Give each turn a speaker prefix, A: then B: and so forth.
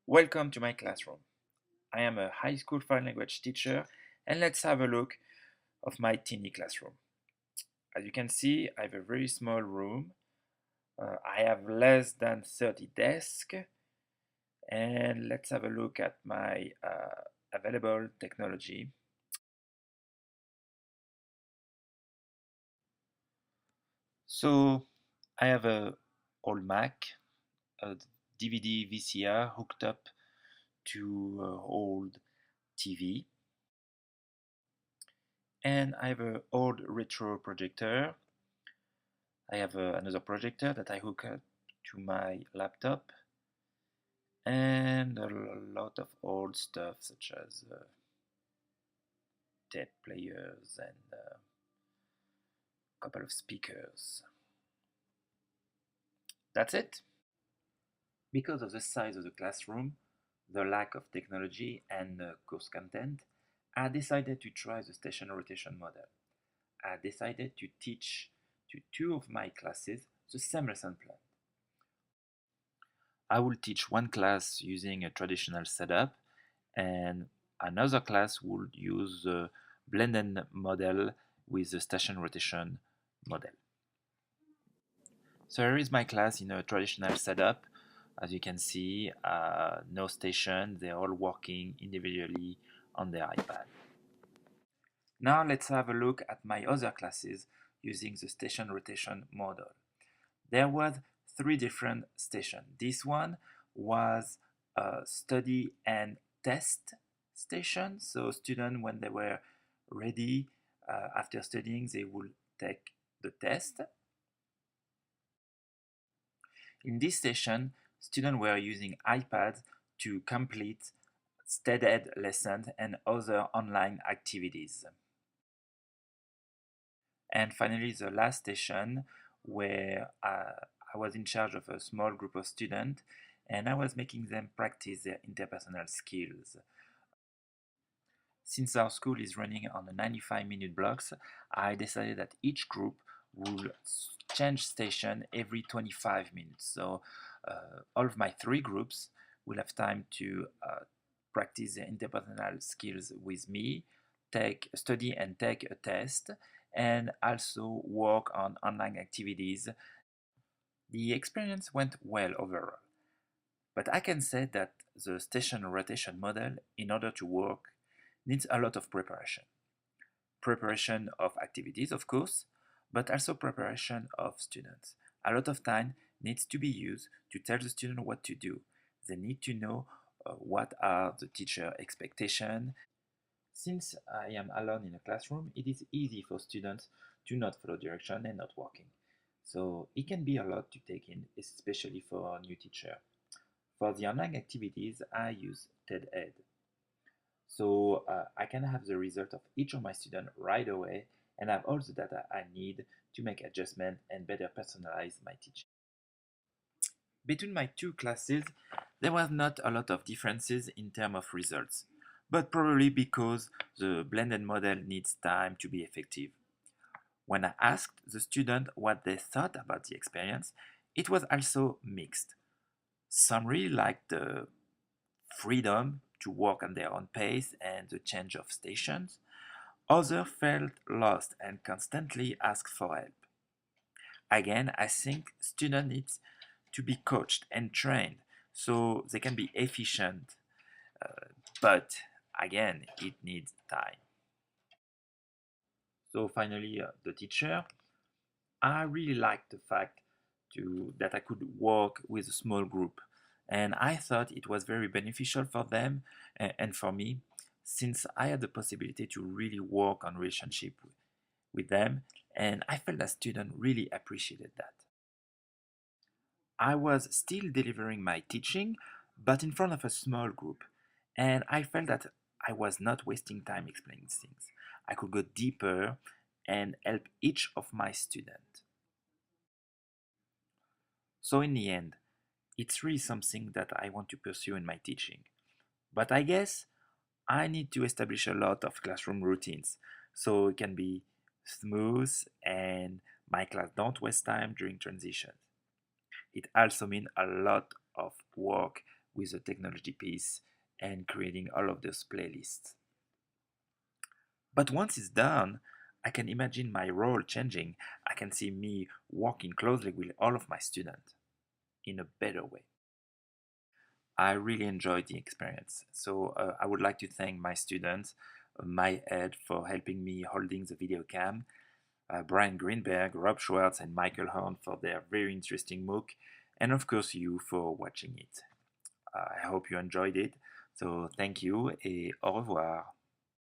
A: Welcome to my classroom. I am a high school foreign language teacher, and let's have a look of my teeny classroom. As you can see, I have a very small room. I have less than 30 desks, and let's have a look at my available technology. So I have a old Mac, a DVD VCR hooked up to an old TV, and I have an old retro projector. I have another projector that I hook up to my laptop, and a lot of old stuff such as tape players and a couple of speakers. That's it. Because of the size of the classroom, the lack of technology and course content, I decided to try the station rotation model. I decided to teach to two of my classes the same lesson plan. I will teach one class using a traditional setup, and another class would use the blended model with the station rotation model. So here is my class in a traditional setup. As you can see, no station, they're all working individually on their iPad. Now let's have a look at my other classes using the station rotation model. There was three different stations. This one was a study and test station. So students, when they were ready after studying, they would take the test. In this station, students were using iPads to complete STED lessons and other online activities. And finally, the last station where I was in charge of a small group of students and I was making them practice their interpersonal skills. Since our school is running on the 95-minute blocks, I decided that each group will change station every 25 minutes. So all of my three groups will have time to practice their interpersonal skills with me, study and take a test, and also work on online activities. The experience went well overall, but I can say that the station rotation model, in order to work, needs a lot of preparation. Preparation of activities, of course, but also preparation of students. A lot of time needs to be used to tell the student what to do. They need to know what are the teacher expectations. Since I am alone in a classroom, it is easy for students to not follow direction and not working. So it can be a lot to take in, especially for a new teacher. For the online activities, I use TED-Ed. So I can have the result of each of my students right away and have all the data I need to make adjustments and better personalize my teaching. Between my two classes, there was not a lot of differences in terms of results, but probably because the blended model needs time to be effective. When I asked the students what they thought about the experience, it was also mixed. Some really liked the freedom to work on their own pace and the change of stations. Others felt lost and constantly asked for help. Again, I think students need to be coached and trained so they can be efficient, but again, it needs time. So finally, the teacher, I really liked the fact that I could work with a small group, and I thought it was very beneficial for them and for me, since I had the possibility to really work on relationship with them, and I felt that students really appreciated that. I was still delivering my teaching, but in front of a small group, and I felt that I was not wasting time explaining things. I could go deeper and help each of my students. So in the end, it's really something that I want to pursue in my teaching. But I guess I need to establish a lot of classroom routines so it can be smooth and my class don't waste time during transitions. It also means a lot of work with the technology piece and creating all of those playlists. But once it's done, I can imagine my role changing. I can see me working closely with all of my students in a better way. I really enjoyed the experience. So I would like to thank my students, my head for helping me holding the video cam, Brian Greenberg, Rob Schwartz, and Michael Horn for their very interesting MOOC, and of course you for watching it. I hope you enjoyed it. So thank you et au revoir.